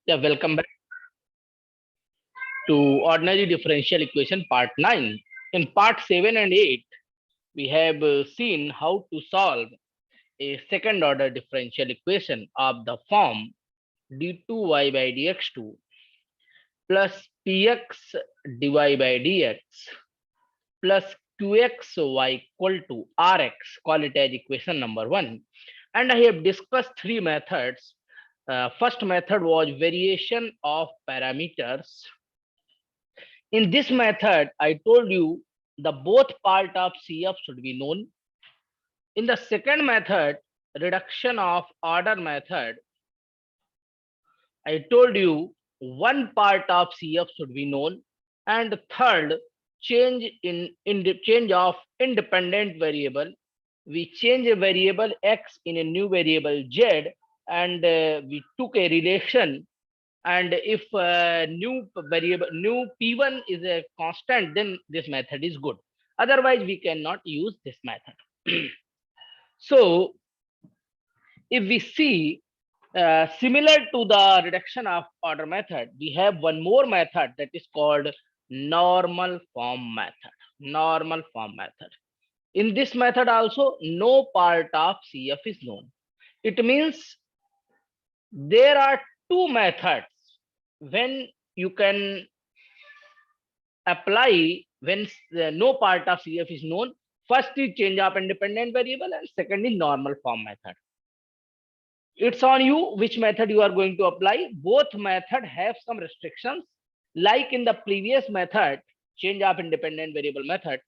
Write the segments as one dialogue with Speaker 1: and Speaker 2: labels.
Speaker 1: Yeah, welcome back to ordinary differential equation part 9. In part 7 and 8, we have seen how to solve a second order differential equation of the form d2y by dx2 plus px dy by dx plus qxy equal to rx, call it as equation number 1. And I have discussed three methods. First method was variation of parameters. In this method, I told you the both part of CF should be known. In the second method, reduction of order method, I told you one part of CF should be known. And third, change of independent variable. We change a variable x in a new variable z, and we took a relation, and if new p1 is a constant, then this method is good. Otherwise we cannot use this method. So if we see, similar to the reduction of order method, we have one more method that is called normal form method. In this method also, no part of CF is known. It means there are two methods when you can apply when no part of CF is known. First is change of independent variable, and second is normal form method. It's on you which method you are going to apply. Both method have some restrictions. Like in the previous method, change of independent variable method,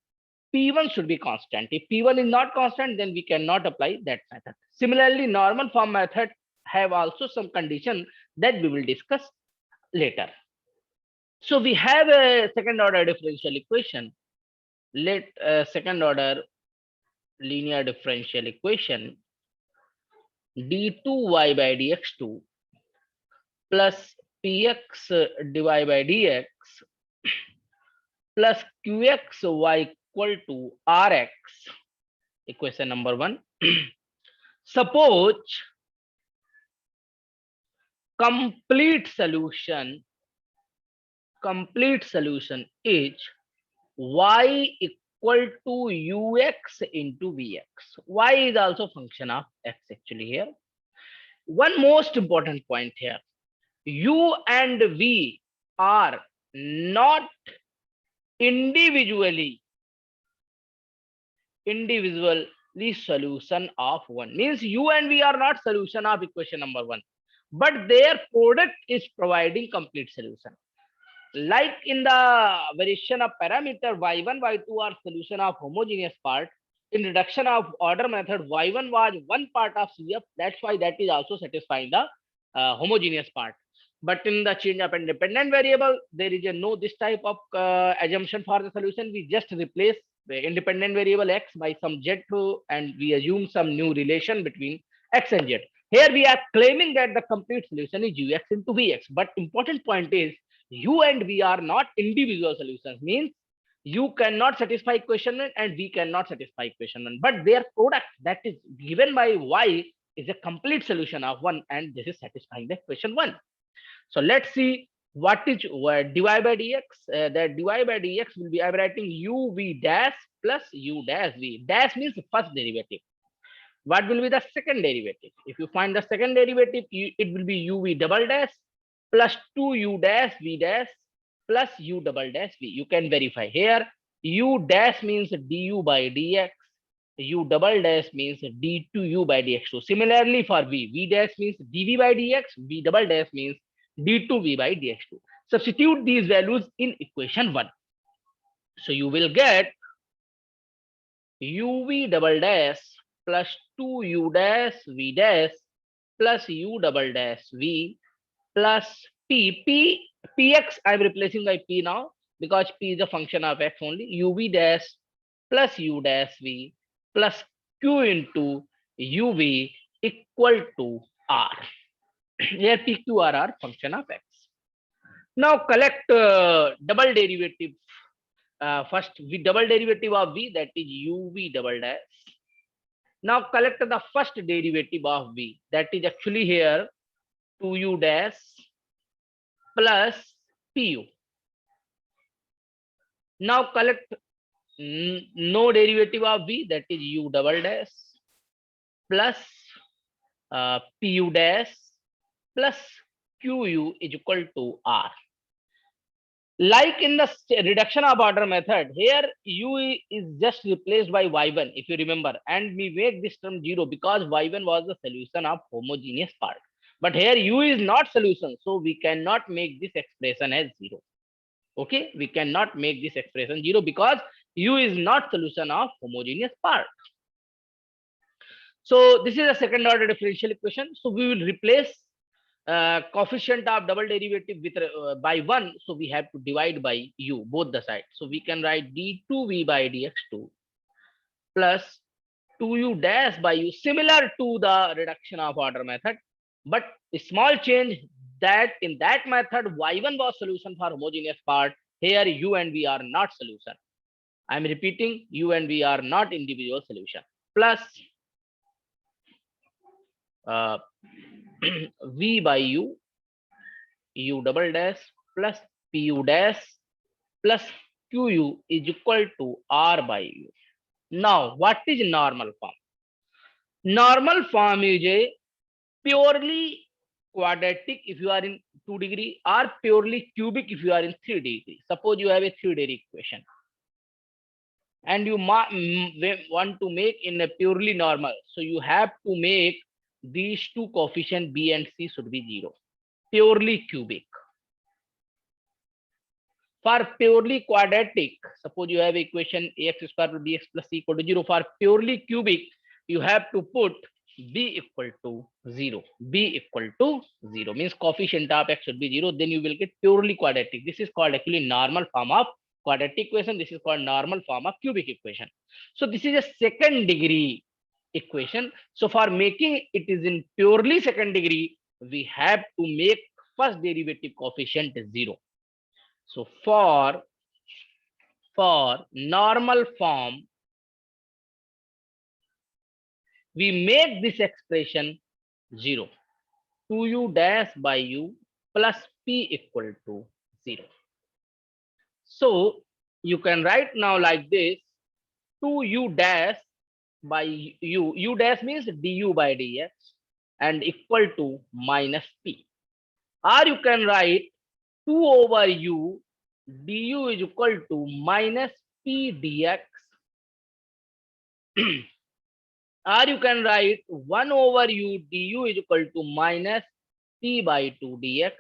Speaker 1: P1 should be constant. If P1 is not constant, then we cannot apply that method. Similarly, normal form method have also some condition that we will discuss later. So we have a second order differential equation. Let second order linear differential equation d2y by dx2 plus px dy by dx plus qxy equal to rx, equation number 1. Suppose complete solution is y equal to ux into vx. Y is also function of x actually here. One most important point here, u and v are not individually solution of one. Means u and v are not solution of equation number 1, but their product is providing complete solution. Like in the variation of parameter, y1, y2 are solution of homogeneous part. In reduction of order method, y1 was one part of CF. That's why that is also satisfying the homogeneous part. But in the change of independent variable, there is a no this type of assumption for the solution. We just replace the independent variable x by some z, and we assume some new relation between x and z. Here we are claiming that the complete solution is ux into vx. But important point is, u and v are not individual solutions. Means u cannot satisfy equation 1 and v cannot satisfy equation 1, but their product that is given by y is a complete solution of 1, and this is satisfying the equation 1. So let's see what is dy by dx. That dy by dx will be, I'm writing u v dash plus u dash v. Dash means first derivative. What will be the second derivative? If you find the second derivative, it will be uv double dash plus 2u dash v dash plus u double dash v. You can verify here. U dash means du by dx. U double dash means d2u by dx2. Similarly for v dash means dv by dx. V double dash means d2v by dx2. Substitute these values in equation 1. So you will get uv double dash plus 2u dash v dash plus u double dash v plus px. I'm replacing by p now because p is a function of x only. uv dash plus u dash v plus q into uv equal to r. Here p, q, r are function of x. Now collect double derivative. First, double derivative of v, that is uv double dash. Now collect the first derivative of v, that is actually here 2u dash plus pu. Now collect no derivative of v, that is u double dash plus pu dash plus qu is equal to r. Like in the reduction of order method, here u is just replaced by y1, if you remember, and we make this term 0 because y1 was the solution of homogeneous part. But here u is not solution, so we cannot make this expression as 0. Okay, we cannot make this expression 0 because u is not solution of homogeneous part. So this is a second order differential equation. So we will replace coefficient of double derivative with by 1, so we have to divide by u both the sides. So we can write d2v by dx2 plus 2u dash by u, similar to the reduction of order method, but a small change that in that method y1 was solution for homogeneous part. Here u and v are not solution. I am repeating, u and v are not individual solution. Plus v by u, u double dash plus pu dash plus qu is equal to r by u. Now, what is normal form? Normal form is a purely quadratic if you are in 2 degree, or purely cubic if you are in 3 degree. Suppose you have a 3 degree equation and you want to make in a purely normal, so you have to make these two coefficients b and c should be 0. Purely cubic. For purely quadratic, suppose you have equation ax square plus bx plus c equal to 0. For purely cubic, you have to put b equal to 0. b equal to 0 means coefficient of x should be 0. Then you will get purely quadratic. This is called actually normal form of quadratic equation. This is called normal form of cubic equation. So this is a second degree equation. So for making it is in purely second degree, we have to make first derivative coefficient 0. So for normal form, we make this expression 0. 2u dash by u plus p equal to 0. So you can write now like this: 2u dash by u. U dash means du by dx and equal to minus p. Or you can write 2 over u du is equal to minus p dx. Or you can write 1 over u du is equal to minus p by 2 dx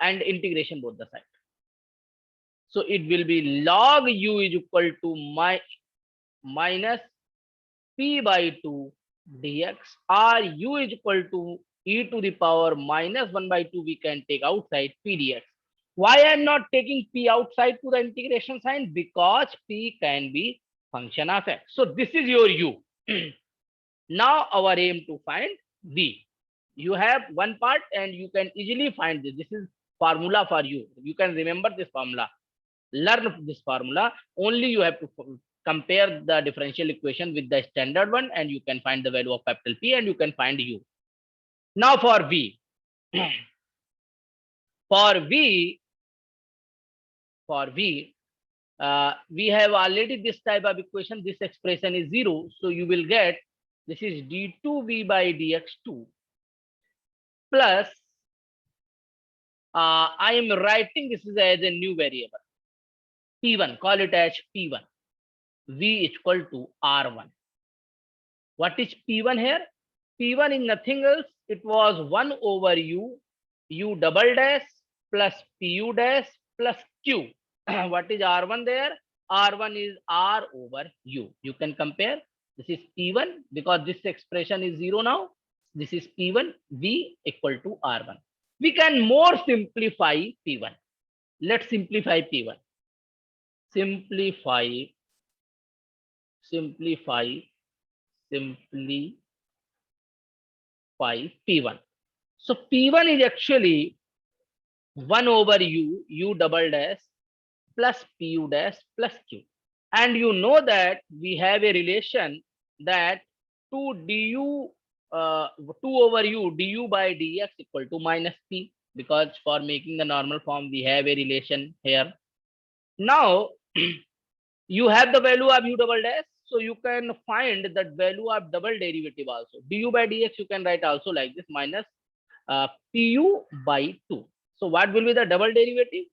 Speaker 1: and integration both the sides. So it will be log u is equal to minus p by 2 dx, or u is equal to e to the power minus 1 by 2 we can take outside p dx. Why I am not taking p outside to the integration sign? Because p can be function of x. So this is your u. Now our aim to find v. You have one part and you can easily find this. This is formula for you. You can remember this formula. Learn this formula. Only you have to compare the differential equation with the standard one and you can find the value of capital P and you can find u. Now for v. For v, we have already this type of equation. This expression is 0. So you will get this is d2v by dx2 plus I am writing this is as a new variable p1. Call it as p1. V is equal to r1. What is p1 here? P1 is nothing else. It was 1 over u double dash plus pu dash plus q. What is r1 there? R1 is r over u. You can compare. This is p1 because this expression is 0 now. This is p1, v equal to r1. We can more simplify p1. Let's simplify p1. Simplify p1. So p1 is actually 1 over u double dash plus pu dash plus q. And you know that we have a relation that 2 over u du by dx equal to minus p. because for making the normal form we have a relation here. Now you have the value of u double dash, so you can find that value of double derivative also. Du by dx you can write also like this, minus pu by 2. So what will be the double derivative?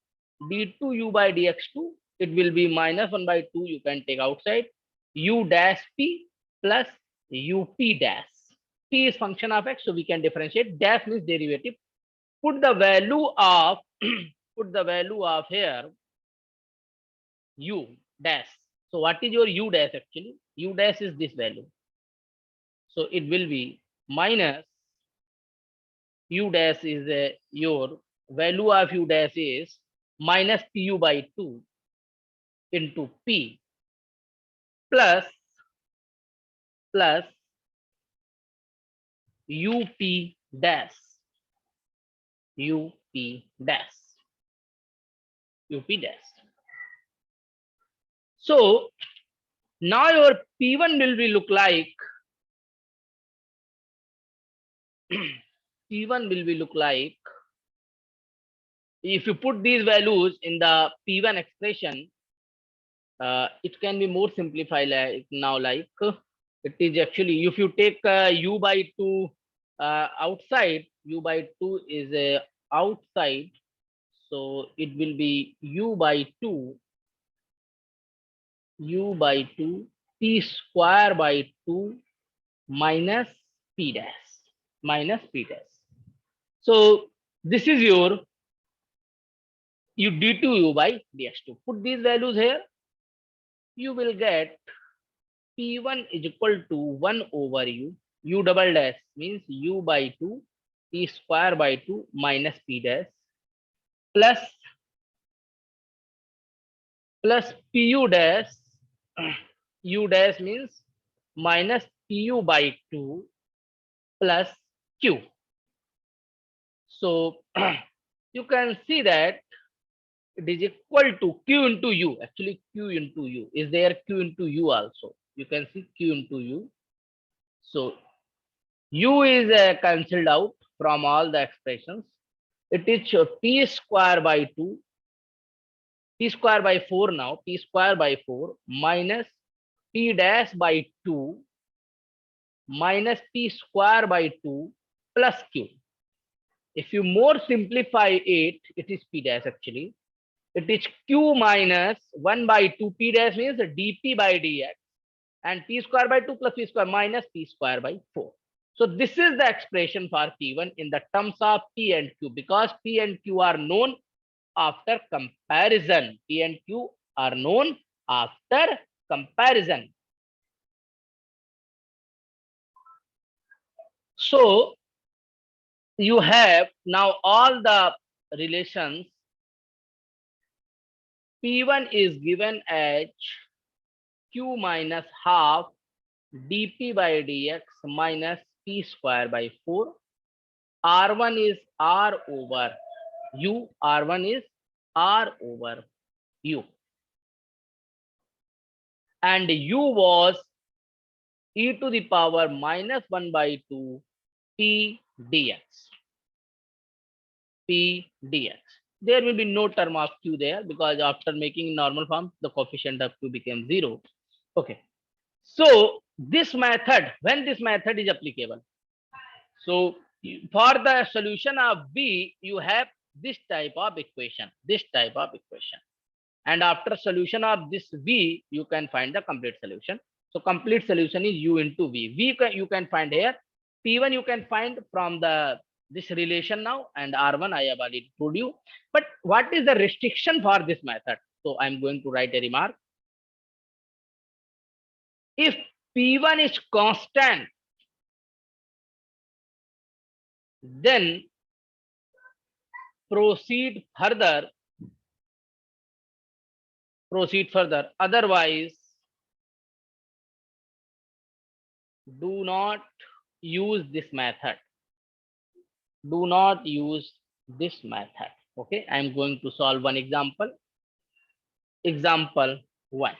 Speaker 1: d2u by dx2, it will be minus 1 by 2, you can take outside, u dash p plus up dash. P is function of x, so we can differentiate. Dash means derivative. Put the value of put the value of here u dash. So what is your u dash actually? U dash is this value. So it will be minus u dash is your value of u dash is minus pu by 2 into p plus up dash up dash up dash. So now your p1 will be look like p1 will be look like, if you put these values in the p1 expression, it can be more simplified like now, like it is actually, if you take u by 2 outside, u by 2 is outside, so it will be u by 2 p square by 2 minus p dash. So this is your u d2u by dx2. Put these values here, you will get p1 is equal to 1 over u double dash means u by 2 p square by 2 minus p dash plus pu dash, u dash means minus pu by 2 plus q. So you can see that it is equal to q into u. Actually q into u is there, q into u also. You can see q into u. So u is cancelled out from all the expressions. It is p square by 2, p square by 4 now, p square by 4 minus p dash by 2 minus p square by 2 plus q. If you more simplify it, it is p dash actually. It is q minus 1 by 2, p dash means dp by dx, and p square by 2 plus p square minus p square by 4. So this is the expression for p1 in the terms of p and q, because p and q are known after comparison. P and q are known after comparison. So you have now all the relations. P1 is given as q minus half dp by dx minus p square by 4. R1 is r over u. R1 is r over u. And u was e to the power minus 1 by 2 p dx. P dx. There will be no term of q there, because after making normal form, the coefficient of q became 0. Okay. So this method, when this method is applicable, so for the solution of v, you have this type of equation, and after solution of this v, you can find the complete solution. So complete solution is u into v. You can find here. P1 you can find from the this relation now, and R1 I have already told you. But what is the restriction for this method? So I'm going to write a remark. If P1 is constant, then proceed further. Otherwise, do not use this method. Okay, I'm going to solve one example. Example 1.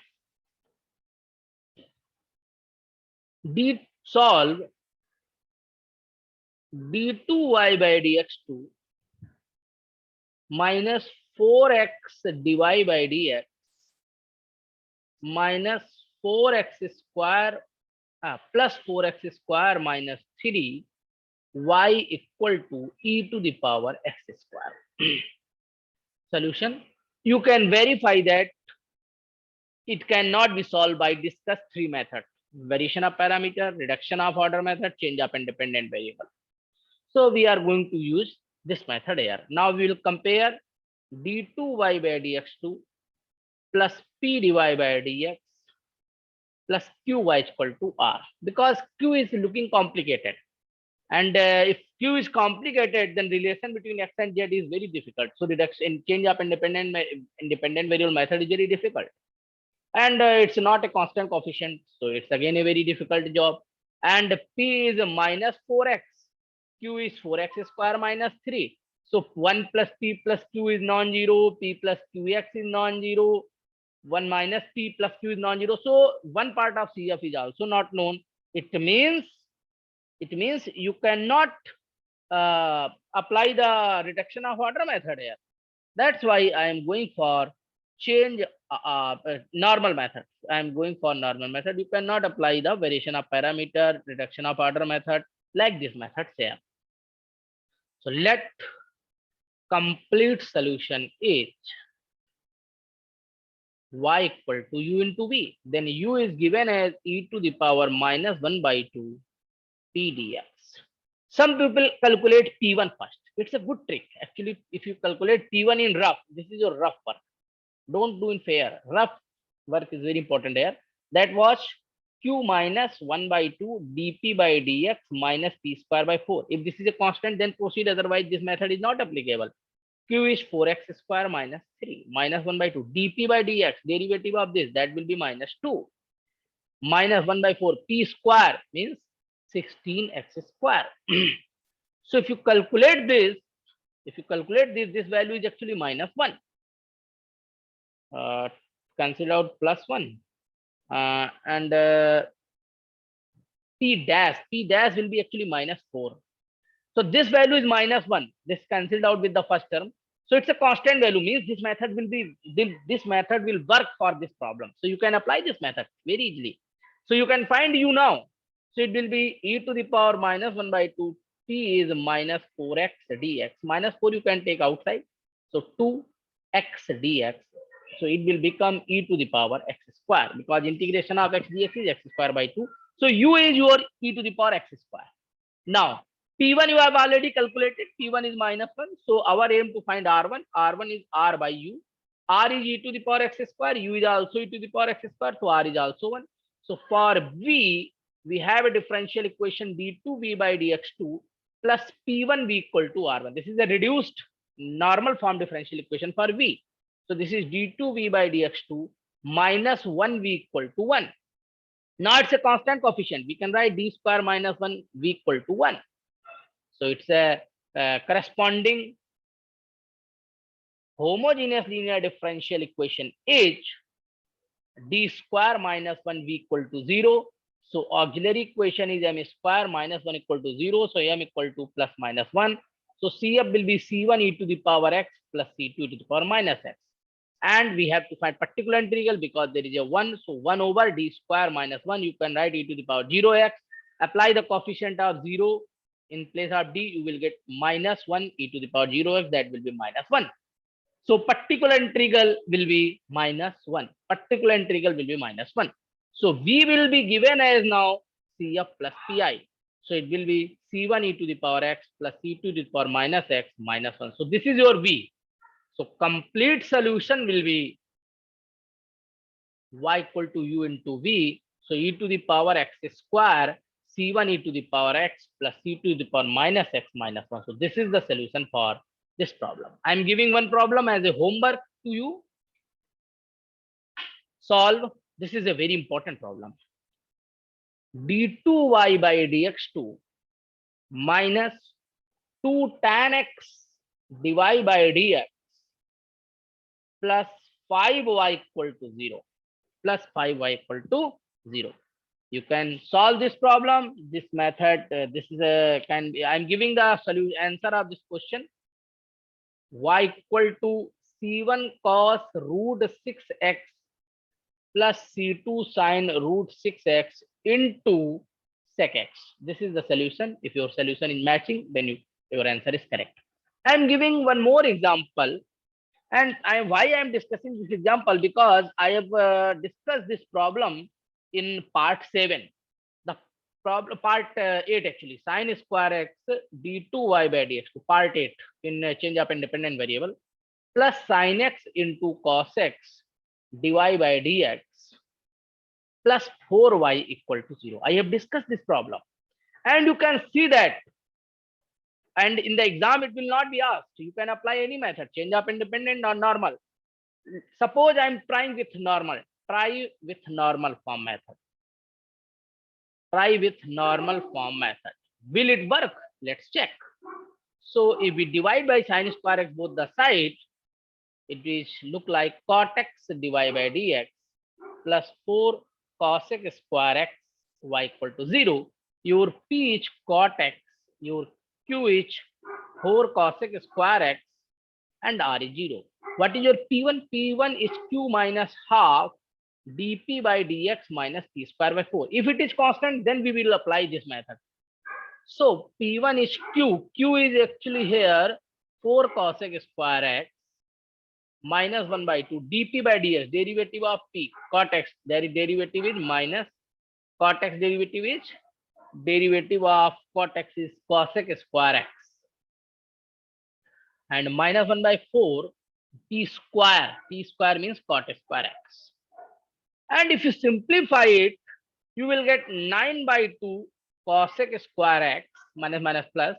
Speaker 1: Solve d2y by dx2 minus 4x dy by dx minus 4x square plus 4x square minus 3 y equal to e to the power x square. Solution. You can verify that it cannot be solved by discuss three methods: variation of parameter, reduction of order method, change of independent variable. So we are going to use this method here. Now we will compare d2y by dx2 plus p dy by dx plus qy is equal to r, because q is looking complicated. And if q is complicated, then relation between x and z is very difficult. So reduction, change of independent variable method is very difficult. And it's not a constant coefficient, so it's again a very difficult job. And p is minus 4x, q is 4x square minus 3. So 1 plus p plus q is non-zero, p plus qx is non-zero, 1 minus p plus q is non-zero. So one part of CF is also not known. It means you cannot apply the reduction of order method here. That's why I am going for change normal method. I am going for normal method. You cannot apply the variation of parameter, reduction of order method like this method here. So let complete solution is y equal to u into v. Then u is given as e to the power minus 1 by 2 p dx. Some people calculate P1 first. It's a good trick. Actually, if you calculate P1 in rough, this is your rough work. Don't do in fair. Rough work is very important here. That was q minus 1 by 2 dp by dx minus p square by 4. If this is a constant, then proceed. Otherwise, this method is not applicable. Q is 4x square minus 3 minus 1 by 2 dp by dx, derivative of this, that will be minus 2 minus 1 by 4 p square means 16x square. So if you calculate this, this value is actually minus 1. Cancel out plus 1. And p dash will be actually minus 4. So this value is minus 1. This cancelled out with the first term. So it's a constant value, means this method will work for this problem. So you can apply this method very easily. So you can find u now. So it will be e to the power minus 1 by 2. P is minus 4x dx. Minus 4 you can take outside. So 2x dx. So it will become e to the power x square, because integration of x dx is x square by 2. So u is your e to the power x square. Now P1 you have already calculated. P1 is minus 1. So our aim to find R1. R1 is R by U. R is e to the power x square. U is also e to the power x square. So R is also 1. So for V, we have a differential equation d2V by dx2 plus P1 V equal to R1. This is a reduced normal form differential equation for V. So this is d2V by dx2 minus 1V equal to 1. Now it's a constant coefficient. We can write d square minus 1 V equal to 1. So it's a corresponding homogeneous linear differential equation is d square minus 1 v equal to 0. So auxiliary equation is m square minus 1 equal to 0. So m equal to plus minus 1. So CF will be C1 e to the power x plus C2 e to the power minus x. And we have to find particular integral because there is a 1. So 1 over d square minus 1, you can write e to the power 0x. Apply the coefficient of 0. In place of d, you will get minus 1 e to the power 0x, that will be minus 1. So particular integral will be minus 1. Particular integral will be minus 1. So v will be given as now CF plus pi. So it will be C1 e to the power x plus C2 to the power minus x minus 1. So this is your v. So complete solution will be y equal to u into v. So e to the power x square C1 e to the power x plus C2 to the power minus x minus 1. So this is the solution for this problem. I am giving one problem as a homework to you. Solve. This is a very important problem. d2y by dx2 minus 2 tan x dy by dx plus 5y equal to 0. Plus 5y equal to 0. You can solve this problem. This method, this is a I'm giving the solution answer of this question. y equal to c1 cos root 6x plus c2 sin root 6x into sec x. This is the solution. If your solution is matching, then your answer is correct. I am giving one more example. And why I am discussing this example, because I have discussed this problem in part 7. The problem part 8 actually, sin square x d2y by dx, part 8 in change of independent variable, plus sin x into cos x dy by dx plus 4y equal to 0. I have discussed this problem, and you can see that. And in the exam, it will not be asked. You can apply any method, change of independent or normal. Suppose I'm trying with normal. Try with normal form method. Try with normal form method. Will it work? Let's check. So if we divide by sin square x both the sides, it will look like cot x dy by dx plus 4 cos x square x y equal to 0. Your p is cot x, your q is 4 cos x square x, and r is 0. What is your p1? P1 is q minus half dp by dx minus p square by 4. If it is constant, then we will apply this method. So p1 is q. Q is actually here 4 cos x square x minus 1 by 2 dp by dx, derivative of p, cot x, derivative is minus cot x, derivative is derivative of cot x is cos x square x, and minus 1 by 4 p square. P square means cot square x. And if you simplify it, you will get 9 by 2 cos x square x minus minus plus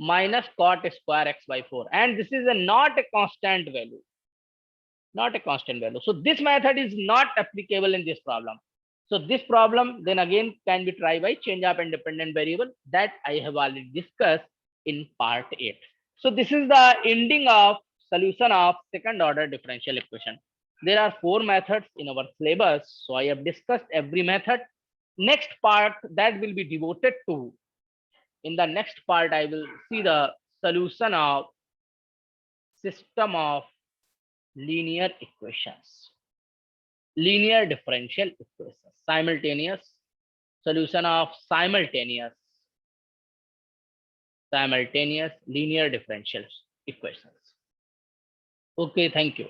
Speaker 1: minus cot square x by 4. And this is not a constant value. Not a constant value. So this method is not applicable in this problem. So this problem then again can be tried by change of independent variable that I have already discussed in part 8. So this is the ending of solution of second order differential equation. There are 4 methods in our syllabus. So I have discussed every method. Next part that will be devoted to, in the next part, I will see the solution of system of linear equations, linear differential equations, simultaneous solution of simultaneous linear differential equations. Okay, thank you.